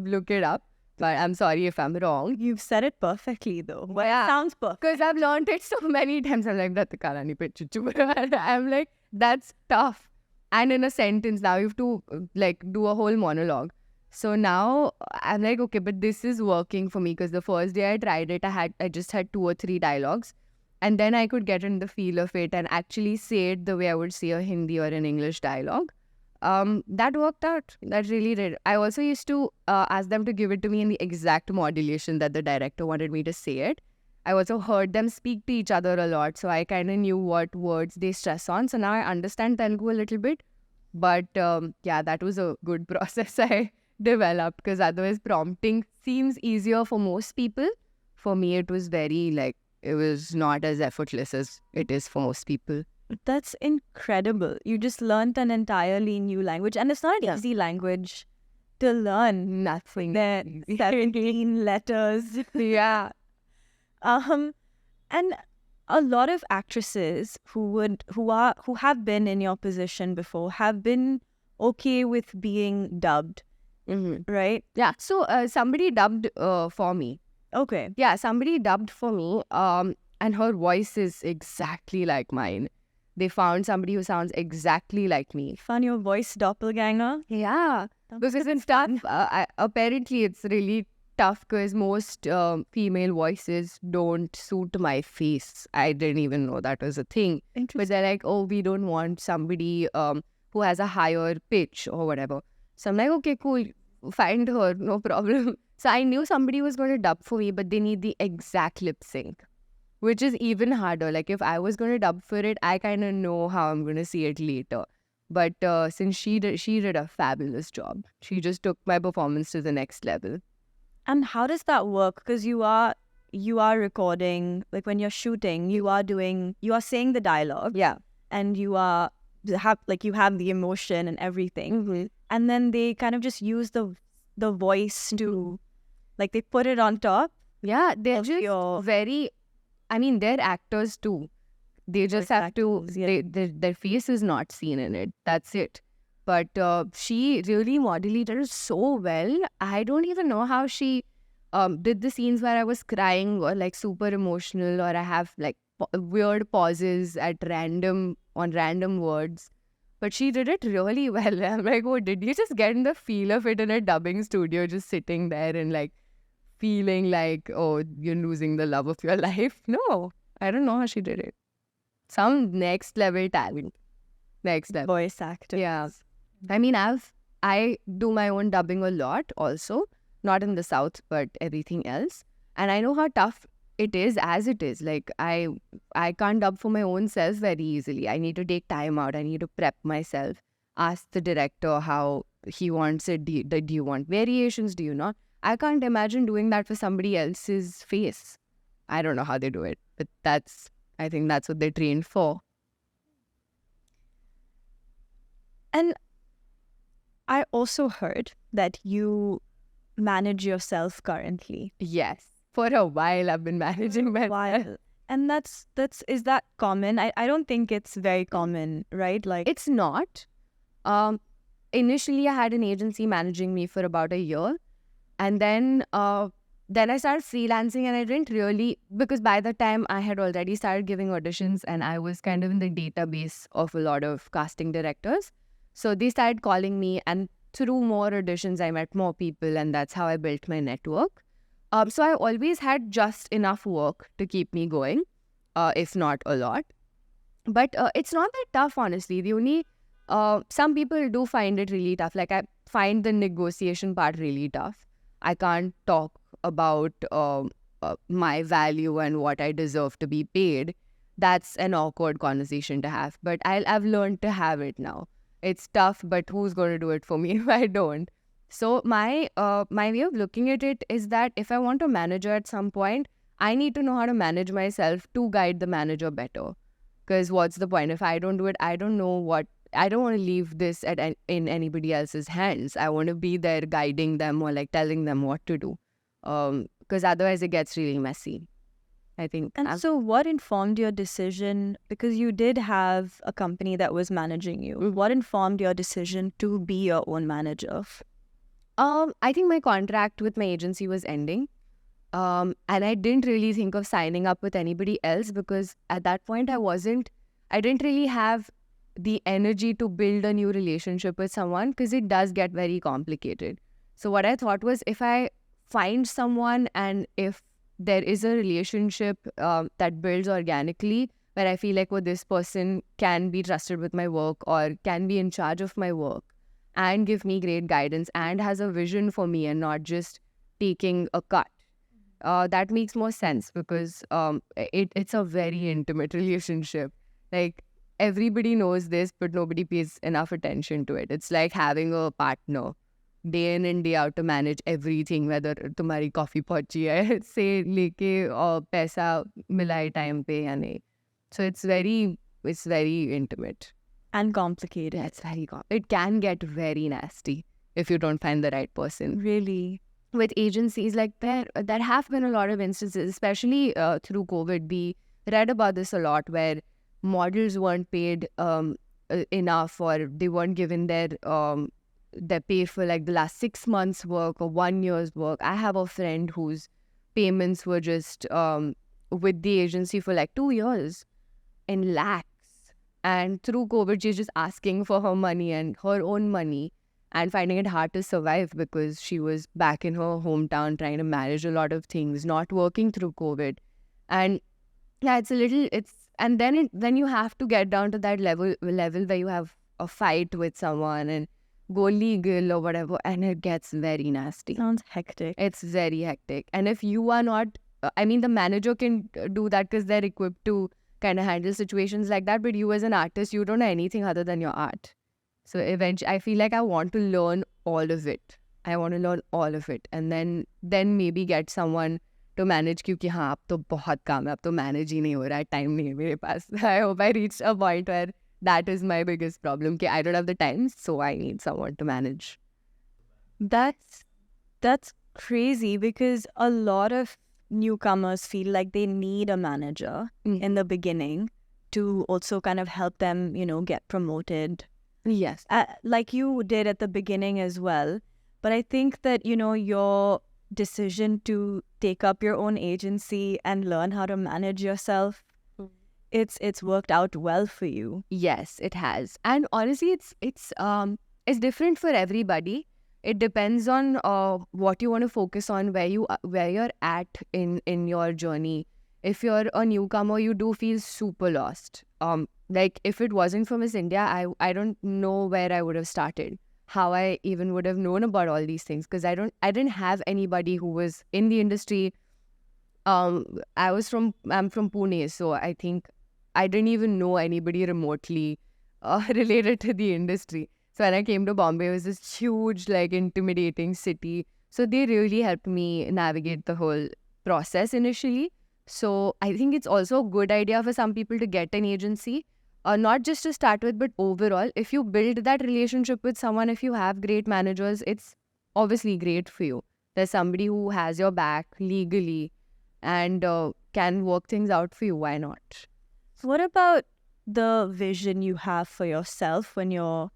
look it up. But I'm sorry if I'm wrong. You've said it perfectly though. Well, Yeah. it sounds perfect. Because I've learned it so many times. I'm like, that's the Kalani Pichuchu. I'm like, that's tough. And in a sentence, now you have to like do a whole monologue. So now I'm like, okay, but this is working for me because the first day I tried it, I just had 2 or 3 dialogues. And then I could get in the feel of it and actually say it the way I would say a Hindi or an English dialogue. That worked out. That really did. I also used to ask them to give it to me in the exact modulation that the director wanted me to say it. I also heard them speak to each other a lot, so I kind of knew what words they stress on. So now I understand Telugu a little bit. But yeah, that was a good process I developed because otherwise prompting seems easier for most people. For me, it was it was not as effortless as it is for most people. That's incredible. You just learned an entirely new language. And it's not an easy language to learn. Nothing. There 17 letters. Yeah. And a lot of actresses who have been in your position before have been okay with being dubbed, right? Yeah. So somebody dubbed for me. Okay. Yeah, somebody dubbed for me. And her voice is exactly like mine. They found somebody who sounds exactly like me. Found your voice doppelganger? Yeah. Because it's tough. Apparently, it's really tough because most female voices don't suit my face. I didn't even know that was a thing. But they're like, oh, we don't want somebody who has a higher pitch or whatever. So I'm like, okay, cool. Find her, no problem. So I knew somebody was going to dub for me, but they need the exact lip sync, which is even harder. Like if I was going to dub for it, I kind of know how I'm going to see it later. But since she did a fabulous job. She just took my performance to the next level. And how does that work? Because you are recording, like when you're shooting, you are saying the dialogue. Yeah. And you have the emotion and everything. And then they kind of just use the voice to, like they put it on top. Yeah, they're just they're actors too. They just have to, their face is not seen in it. That's it. But she really modulated it so well. I don't even know how she did the scenes where I was crying or like super emotional, or I have like weird pauses on random words. But she did it really well. I'm like, oh, did you just get in the feel of it in a dubbing studio, just sitting there and like feeling like, oh, you're losing the love of your life? No, I don't know how she did it. Some next level talent. Next level. Voice actor. Yeah. I mean, I do my own dubbing a lot also. Not in the South, but everything else. And I know how tough it is as it is. Like, I can't dub for my own self very easily. I need to take time out. I need to prep myself. Ask the director how he wants it. Do you want variations? Do you not? I can't imagine doing that for somebody else's face. I don't know how they do it, but I think that's what they're trained for. And I also heard that you manage yourself currently. Yes. For a while, I've been managing myself. And is that common? I don't think it's very common, right? Like, It's not. Um, Initially, I had an agency managing me for about a year, and then I started freelancing, and I didn't really, because by the time I had already started giving auditions, and I was kind of in the database of a lot of casting directors, so they started calling me, and through more auditions, I met more people, and that's how I built my network. So I always had just enough work to keep me going, if not a lot. But it's not that tough, honestly. The only some people do find it really tough. Like, I find the negotiation part really tough. I can't talk about my value and what I deserve to be paid. That's an awkward conversation to have. But I've learned to have it now. It's tough, but who's going to do it for me if I don't? So my way of looking at it is that if I want a manager at some point, I need to know how to manage myself to guide the manager better. Because what's the point? If I don't do it, I don't know what. I don't want to leave this in anybody else's hands. I want to be there guiding them or like telling them what to do. Because otherwise it gets really messy. I think. and so what informed your decision? Because you did have a company that was managing you. What informed your decision to be your own manager? I think my contract with my agency was ending. And I didn't really think of signing up with anybody else because at that point I didn't really have the energy to build a new relationship with someone because it does get very complicated. So what I thought was if I find someone and if there is a relationship that builds organically where I feel like, well, this person can be trusted with my work or can be in charge of my work and give me great guidance and has a vision for me and not just taking a cut. That makes more sense because it's a very intimate relationship. Like, everybody knows this, but nobody pays enough attention to it. It's like having a partner day in and day out to manage everything, whether तुम्हारी coffee पहुंची है से लेके और पैसा मिला है time पे या नहीं. So it's very intimate. And complicated. Yeah, it can get very nasty if you don't find the right person. Really? With agencies, like there have been a lot of instances, especially through COVID. We read about this a lot where models weren't paid enough or they weren't given their pay for like the last 6 months work or 1 year's work. I have a friend whose payments were just with the agency for like 2 years in lakhs. And through COVID, she's just asking for her money and her own money and finding it hard to survive because she was back in her hometown trying to manage a lot of things, not working through COVID. And yeah, and then you have to get down to that level where you have a fight with someone and go legal or whatever, and it gets very nasty. Sounds hectic. It's very hectic. And if you are not, the manager can do that because they're equipped to kind of handle situations like that. But you as an artist, you don't know anything other than your art. So eventually, I feel like I want to learn all of it. And then maybe get someone to manage क्योंकि हाँ अब तो बहुत काम है, अब तो manage ही नहीं हो रहा है, time नहीं है मेरे पास. I hope I reached a point where that is my biggest problem. I don't have the time, so I need someone to manage. That's crazy because a lot of newcomers feel like they need a manager in the beginning to also kind of help them, get promoted. Yes. Like you did at the beginning as well. But I think that, your decision to take up your own agency and learn how to manage yourself, it's worked out well for you. Yes, it has. And honestly, it's different for everybody. It depends on what you want to focus on, where you're at in your journey. If you're a newcomer, you do feel super lost. Like if it wasn't for Miss India, I don't know where I would have started, how I even would have known about all these things, because I didn't have anybody who was in the industry. I'm from Pune, so I think I didn't even know anybody remotely related to the industry. So when I came to Bombay, it was this huge, like, intimidating city. So they really helped me navigate the whole process initially. So I think it's also a good idea for some people to get an agency, not just to start with, but overall. If you build that relationship with someone, if you have great managers, it's obviously great for you. There's somebody who has your back legally and can work things out for you, why not? What about the vision you have for yourself when you're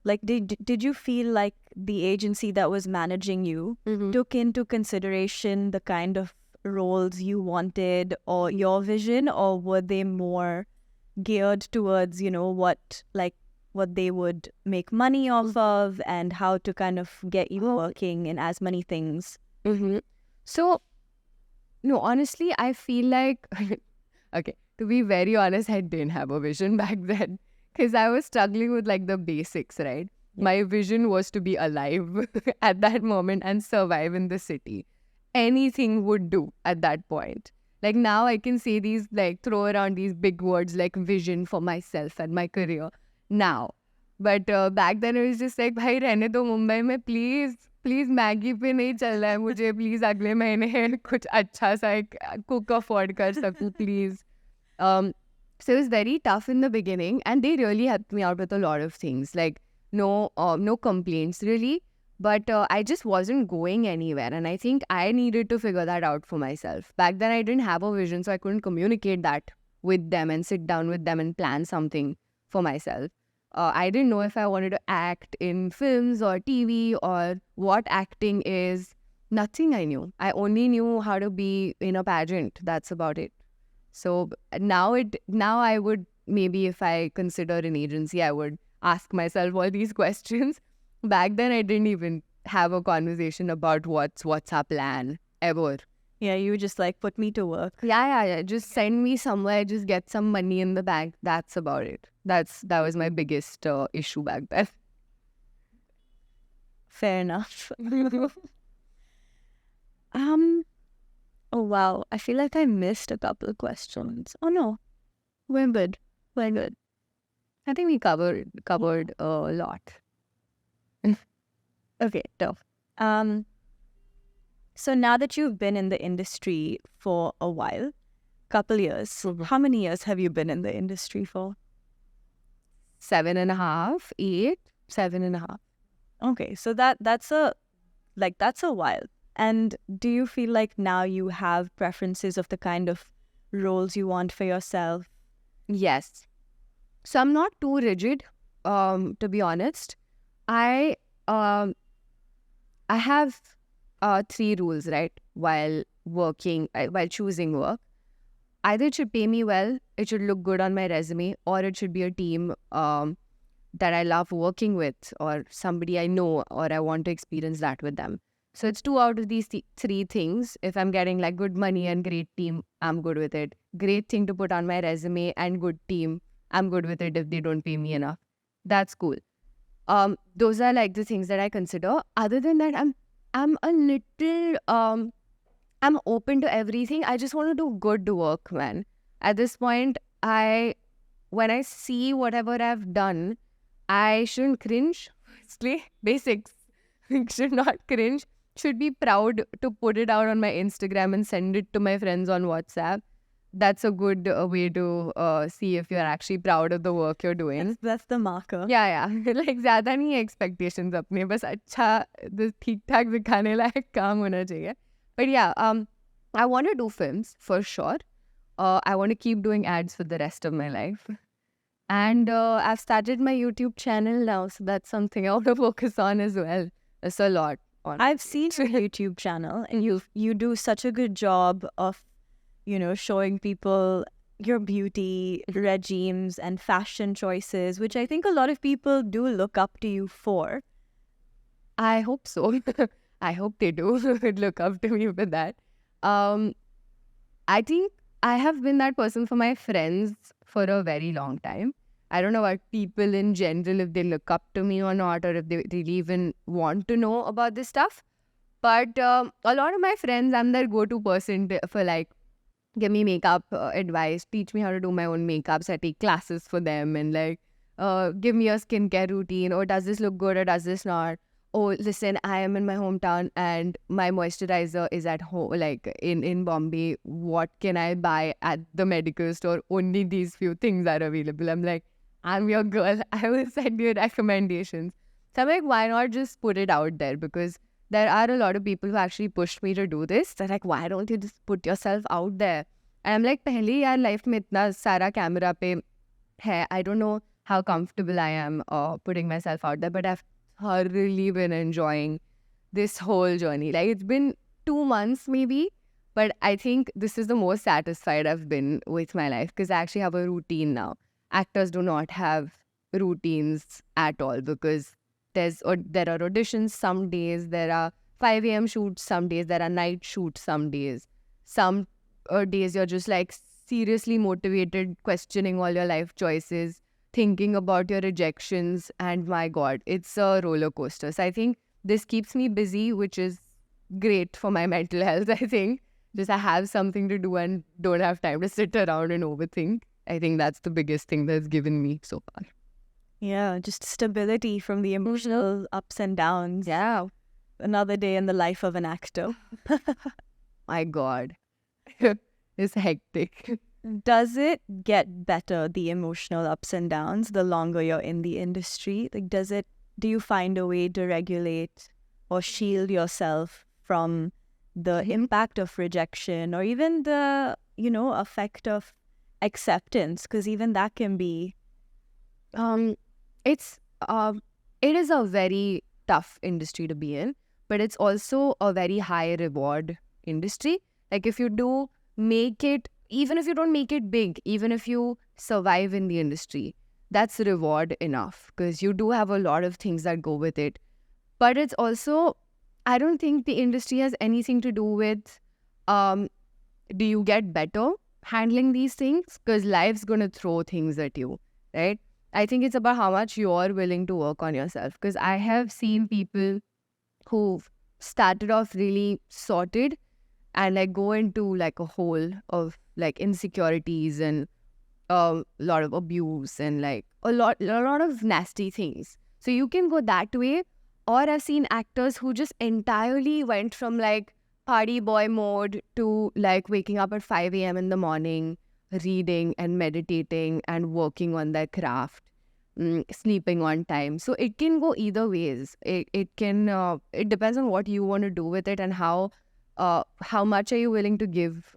like, did you feel like the agency that was managing you took into consideration the kind of roles you wanted or your vision, or were they more geared towards, what they would make money off of and how to kind of get you working in as many things? So, no, honestly, I feel like, okay, to be very honest, I didn't have a vision back then because I was struggling with like the basics, right? Yeah. My vision was to be alive at that moment and survive in the city. Anything would do at that point. Like now I can say these, like throw around these big words like vision for myself and my career now. But back then it was just like, भाई रहने दो मुंबई में please Maggi पे नहीं चल रहा है मुझे, प्लीज अगले महीने कुछ अच्छा सा एक कुक अफोर्ड कर सकूं please. So it was very tough in the beginning, and they really helped me out with a lot of things. Like no complaints really, but I just wasn't going anywhere, and I think I needed to figure that out for myself. Back then I didn't have a vision, so I couldn't communicate that with them and sit down with them and plan something for myself. I didn't know if I wanted to act in films or TV or what acting is. Nothing I knew. I only knew how to be in a pageant. That's about it. So now I would, maybe if I consider an agency, I would ask myself all these questions. Back then, I didn't even have a conversation about what's our plan ever. Yeah, you just like put me to work. Yeah. Just send me somewhere, just get some money in the bank. That's about it. That was my biggest issue back then. Fair enough. Oh wow, I feel like I missed a couple of questions. Oh no, we're good. I think we covered a lot. Okay, tough. So now that you've been in the industry for a while, couple years, how many years have you been in the industry for? 7.5, 8, 7.5. Okay, so that's a while. And do you feel like now you have preferences of the kind of roles you want for yourself? Yes. So I'm not too rigid, to be honest. I have 3 rules, right? While working, while choosing work. Either it should pay me well, it should look good on my resume, or it should be a team that I love working with, or somebody I know, or I want to experience that with them. So it's 2 out of these 3 things. If I'm getting like good money and great team, I'm good with it. Great thing to put on my resume and good team, I'm good with it if they don't pay me enough. That's cool. Those are like the things that I consider. Other than that, I'm a little I'm open to everything. I just want to do good work, man. At this point, when I see whatever I've done, I shouldn't cringe. Firstly, basics. Should not cringe. Should be proud to put it out on my Instagram and send it to my friends on WhatsApp. That's a good way to see if you're actually proud of the work you're doing. That's the marker. Yeah. Like ज़्यादा नहीं expectations अपने, बस अच्छा ठीक ठाक दिखाने लायक काम होना चाहिए. But yeah, I want to do films for sure. I want to keep doing ads for the rest of my life. And I've started my YouTube channel now, so that's something I want to focus on as well. It's a lot. I've seen your YouTube channel, and you do such a good job of, showing people your beauty regimes and fashion choices, which I think a lot of people do look up to you for. I hope so. I hope they do look up to me for that. I think I have been that person for my friends for a very long time. I don't know about people in general, if they look up to me or not, or if they really even want to know about this stuff. But a lot of my friends, I'm their go-to person for like, give me makeup advice, teach me how to do my own makeups. I take classes for them and like, give me a skincare routine. Or does this look good or does this not? Oh, listen, I am in my hometown and my moisturizer is at home, like in Bombay. What can I buy at the medical store? Only these few things are available. I'm like, I'm your girl. I will send you recommendations. So I'm like, why not just put it out there? Because there are a lot of people who actually pushed me to do this. They're like, why don't you just put yourself out there? And I'm like, पहले यार life में इतना सारा camera पे है. I don't know how comfortable I am putting myself out there, but I've thoroughly been enjoying this whole journey. Like, it's been 2 months maybe, but I think this is the most satisfied I've been with my life because I actually have a routine now. Actors do not have routines at all because there are auditions some days, there are 5 a.m. shoots some days, there are night shoots some days. Some days you're just like seriously motivated, questioning all your life choices, thinking about your rejections, and my God, it's a roller coaster. So I think this keeps me busy, which is great for my mental health, I think. Just I have something to do and don't have time to sit around and overthink. I think that's the biggest thing that's given me so far. Yeah, just stability from the emotional ups and downs. Yeah. Another day in the life of an actor. My God. It's hectic. Does it get better, the emotional ups and downs, the longer you're in the industry? Like, do you find a way to regulate or shield yourself from the impact of rejection or even the, effect of acceptance? Because even that can be... It is a very tough industry to be in, but it's also a very high reward industry. Like, if you do make it, even if you don't make it big, even if you survive in the industry, that's reward enough because you do have a lot of things that go with it. But it's also, I don't think the industry has anything to do with do you get better handling these things? Because life's going to throw things at you, right? I think it's about how much you're willing to work on yourself. Because I have seen people who've started off really sorted and like go into like a hole of like insecurities and a lot of abuse and like a lot of nasty things. So you can go that way. Or I've seen actors who just entirely went from like party boy mode to like waking up at 5 a.m. in the morning, reading and meditating and working on their craft, sleeping on time. So it can go either ways. It depends on what you want to do with it and how much are you willing to give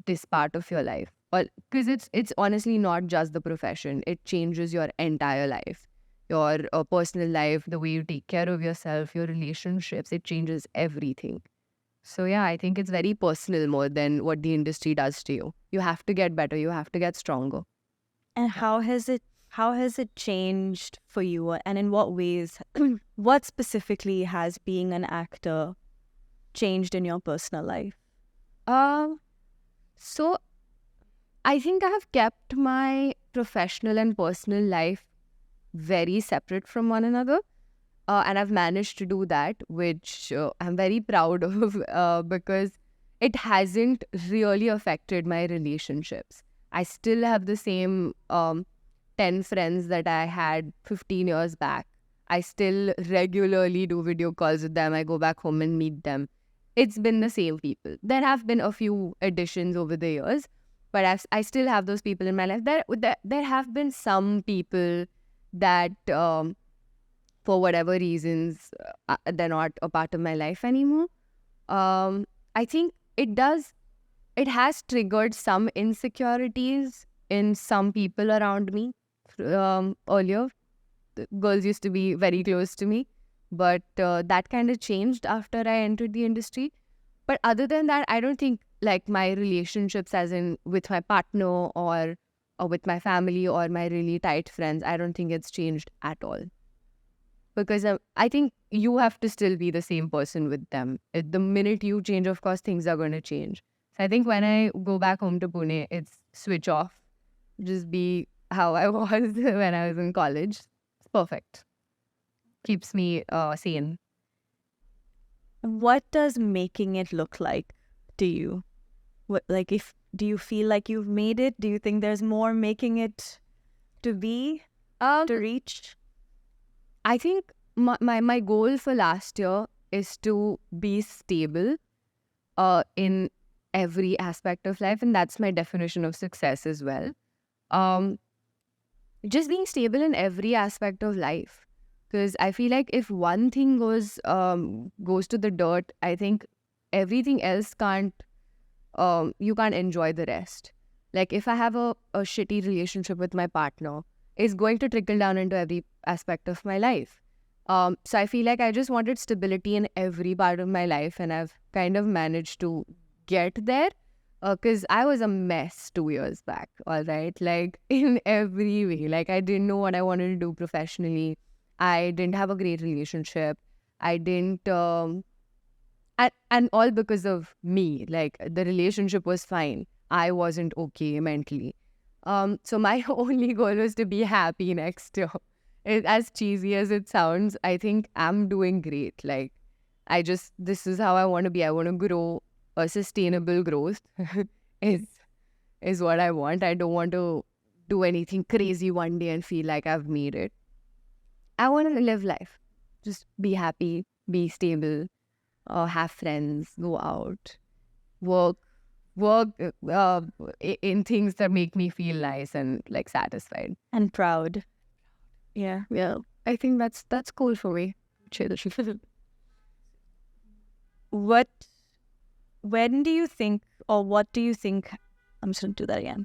this part of your life. Because it's honestly not just the profession. It changes your entire life, your personal life, the way you take care of yourself, your relationships. It changes everything. So yeah, I think it's very personal more than what the industry does to you. You have to get better. You have to get stronger. And how has it changed for you? And in what ways, what specifically has being an actor changed in your personal life? So I think I have kept my professional and personal life very separate from one another. And I've managed to do that, which I'm very proud of because it hasn't really affected my relationships. I still have the same 10 friends that I had 15 years back. I still regularly do video calls with them. I go back home and meet them. It's been the same people. There have been a few additions over the years, but I still have those people in my life. There have been some people that... for whatever reasons, they're not a part of my life anymore. I think it has triggered some insecurities in some people around me. Earlier, the girls used to be very close to me, but that kind of changed after I entered the industry. But other than that, I don't think like my relationships as in with my partner or with my family or my really tight friends, I don't think it's changed at all. Because I think you have to still be the same person with them. The minute you change, of course, things are going to change. So I think when I go back home to Pune, it's switch off. Just be how I was when I was in college. It's perfect. Keeps me sane. What does making it look like to you? Do you feel like you've made it? Do you think there's more making it to be, to reach? I think my goal for last year is to be stable in every aspect of life. And that's my definition of success as well. Just being stable in every aspect of life. Because I feel like if one thing goes to the dirt, I think everything else can't you can't enjoy the rest. Like if I have a shitty relationship with my partner, it's going to trickle down into every aspect of my life. So I feel like I just wanted stability in every part of my life, and I've kind of managed to get there. Because I was a mess 2 years back, all right? Like in every way. Like I didn't know what I wanted to do professionally. I didn't have a great relationship. I didn't, and all because of me. Like the relationship was fine. I wasn't okay mentally. So my only goal was to be happy next year. As cheesy as it sounds, I think I'm doing great. Like this is how I want to be. I want to grow. A sustainable growth is is what I want. I don't want to do anything crazy one day and feel like I've made it. I want to live life. Just be happy, be stable, have friends, go out, work, work in things that make me feel nice and like satisfied. And proud. Yeah. Yeah, I think that's cool for me. Chill. When do you think, or what do you think, I'm just going to do that again.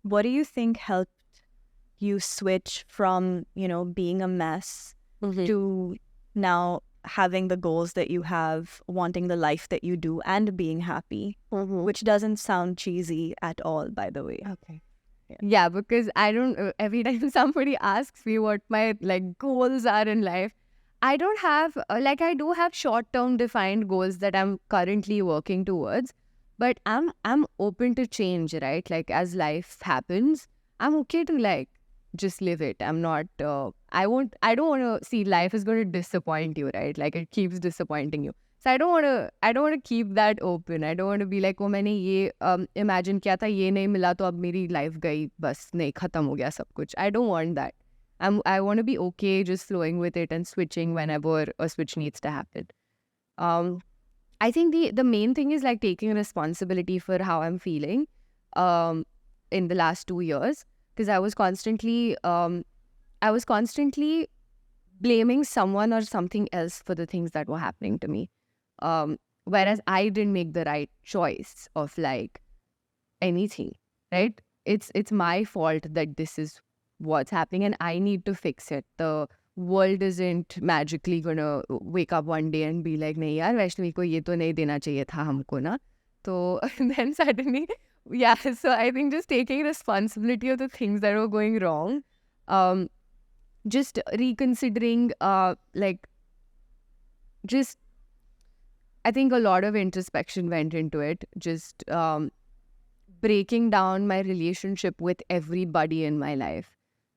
What do you think helped you switch from, being a mess to now having the goals that you have, wanting the life that you do, and being happy, which doesn't sound cheesy at all, by the way. Okay. Yeah, because I don't, every time somebody asks me what my like goals are in life, I don't have, I do have short-term defined goals that I'm currently working towards, but I'm open to change, right? Like as life happens, I'm okay to like just live it. I'm not, I don't want to see life is going to disappoint you, right? Like it keeps disappointing you. So I don't want to keep that open. I don't want to be like, oh, मैंने ये imagine किया था, ये नहीं मिला तो अब मेरी life गई, बस नहीं खत्म हो गया सब कुछ. I don't want that. I want to be okay just flowing with it and switching whenever a switch needs to happen. I think the main thing is like taking responsibility for how I'm feeling in the last 2 years, because I was constantly blaming someone or something else for the things that were happening to me. Whereas I didn't make the right choice of like anything, right? It's my fault that this is what's happening and I need to fix it. The world isn't magically gonna wake up one day and be like, nahi yaar, Vaishnavi ko ye to nahi dena chahiye tha humko na. So then suddenly, yeah, so I think just taking responsibility of the things that were going wrong, just reconsidering, I think a lot of introspection went into it. Just breaking down my relationship with everybody in my life.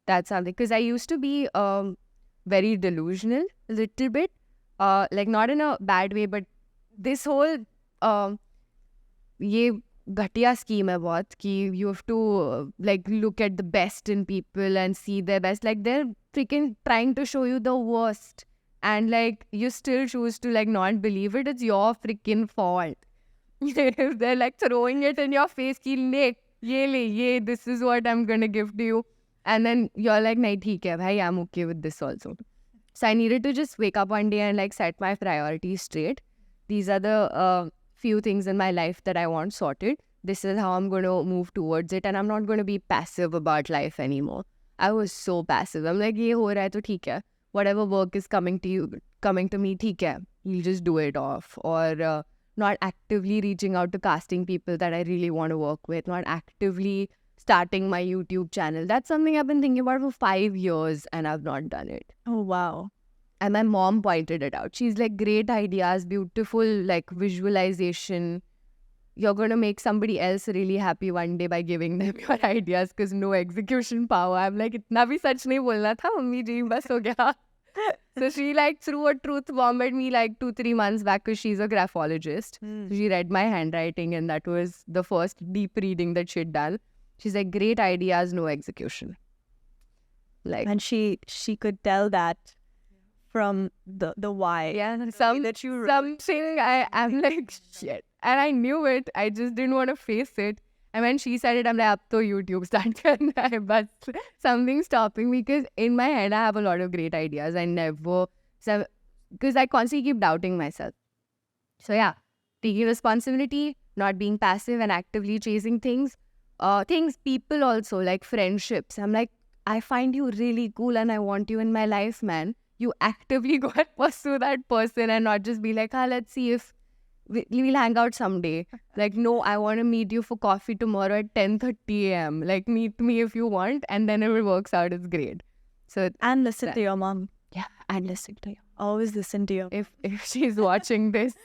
That's something, because I used to be very delusional a little bit, not in a bad way, but this whole ये घटिया scheme है बहुत कि you have to look at the best in people and see their best. Like they're freaking trying to show you the worst, and you still choose to not believe it. It's your freaking fault. They're throwing it in your face ki le, ye, this is what I'm gonna give to you. And then you're like, nahi, theek hai bhai, I'm okay with this also. So I needed to just wake up one day and set my priorities straight. These are the few things in my life that I want sorted. This is how I'm going to move towards it, and I'm not going to be passive about life anymore. I was so passive. I'm like, ye ho raha hai to theek hai. Whatever work is coming to me, theek hai. You'll just do it off. Or not actively reaching out to casting people that I really want to work with. Not actively starting my YouTube channel. That's something I've been thinking about for 5 years and I've not done it. Oh, wow. And my mom pointed it out. She's like, great ideas, beautiful visualization. You're going to make somebody else really happy one day by giving them your ideas, because no execution power. I'm like, itna bhi sach nahi bolna tha, mummy ji, bas ho gaya. So she threw a truth bomb at me 2-3 months back, because she's a graphologist. So she read my handwriting, and that was the first deep reading that she'd done. She's like, great ideas, no execution. And she could tell that from the why. Yeah, that you wrote. Something I'm like, shit. And I knew it. I just didn't want to face it. And when she said it, I'm like, ab to YouTube start karna hai. But something's stopping me, because in my head, I have a lot of great ideas. Because I constantly keep doubting myself. So yeah, taking responsibility, not being passive and actively chasing things. People also, like friendships. I'm like, I find you really cool and I want you in my life, man. You actively go and pursue that person and not just be like, let's see if we'll hang out someday. Like, no, I want to meet you for coffee tomorrow at 10:30 a.m. Like, meet me if you want, and then if it works out, it's great. So And listen to your mom. yeah, and listen to you. Always listen to your If she's watching this,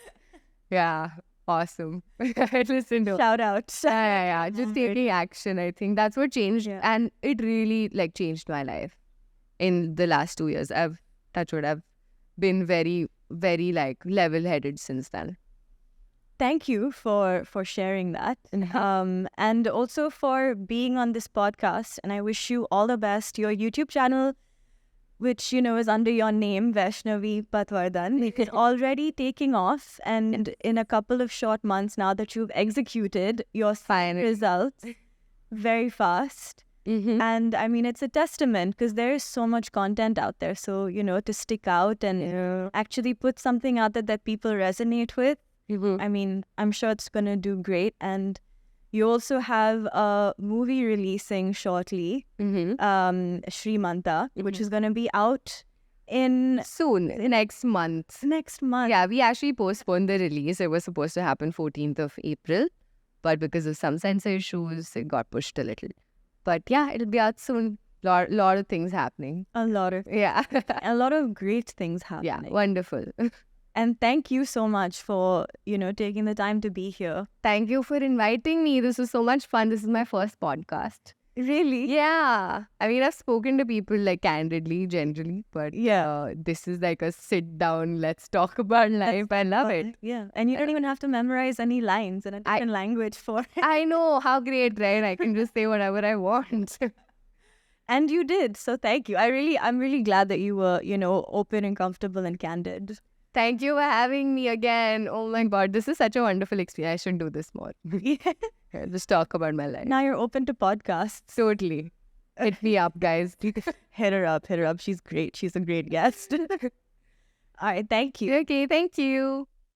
yeah, awesome. Listen to her. Shout out. Yeah. Just taking action. I think that's what changed, Yeah. and it really like changed my life in the last 2 years. I've been very, very like level-headed since then. Thank you for sharing that. And also for being on this podcast. And I wish you all the best. Your YouTube channel, which, is under your name, Vaishnavi Patwardhan, is already taking off. And in a couple of short months, now that you've executed your Fine. results very fast. Mm-hmm. And I mean, it's a testament because there is so much content out there. So, to stick out and actually put something out there that people resonate with. Mm-hmm. I mean, I'm sure it's going to do great. And you also have a movie releasing shortly, Shrimanta, which is going to be out in Soon, next month. next month. Yeah, we actually postponed the release. It was supposed to happen 14th of April, but because of some censor issues, it got pushed a little. But yeah, it'll be out soon. Lot of things happening. A lot of great things happening. Yeah, wonderful. And thank you so much for, taking the time to be here. Thank you for inviting me. This was so much fun. This is my first podcast. Really? Yeah. I mean, I've spoken to people like candidly, generally, but this is like a sit down, let's talk about life. I love it. Yeah. And you don't even have to memorize any lines in a different language for it. I know. How great, right? I can just say whatever I want. And you did. So thank you. I'm really glad that you were, open and comfortable and candid. Thank you for having me again. Oh my God, this is such a wonderful experience. I should do this more. Yeah. Just talk about my life. Now you're open to podcasts. Totally. Hit me up, guys. Hit her up. She's great. She's a great guest. All right. Thank you. Okay, thank you.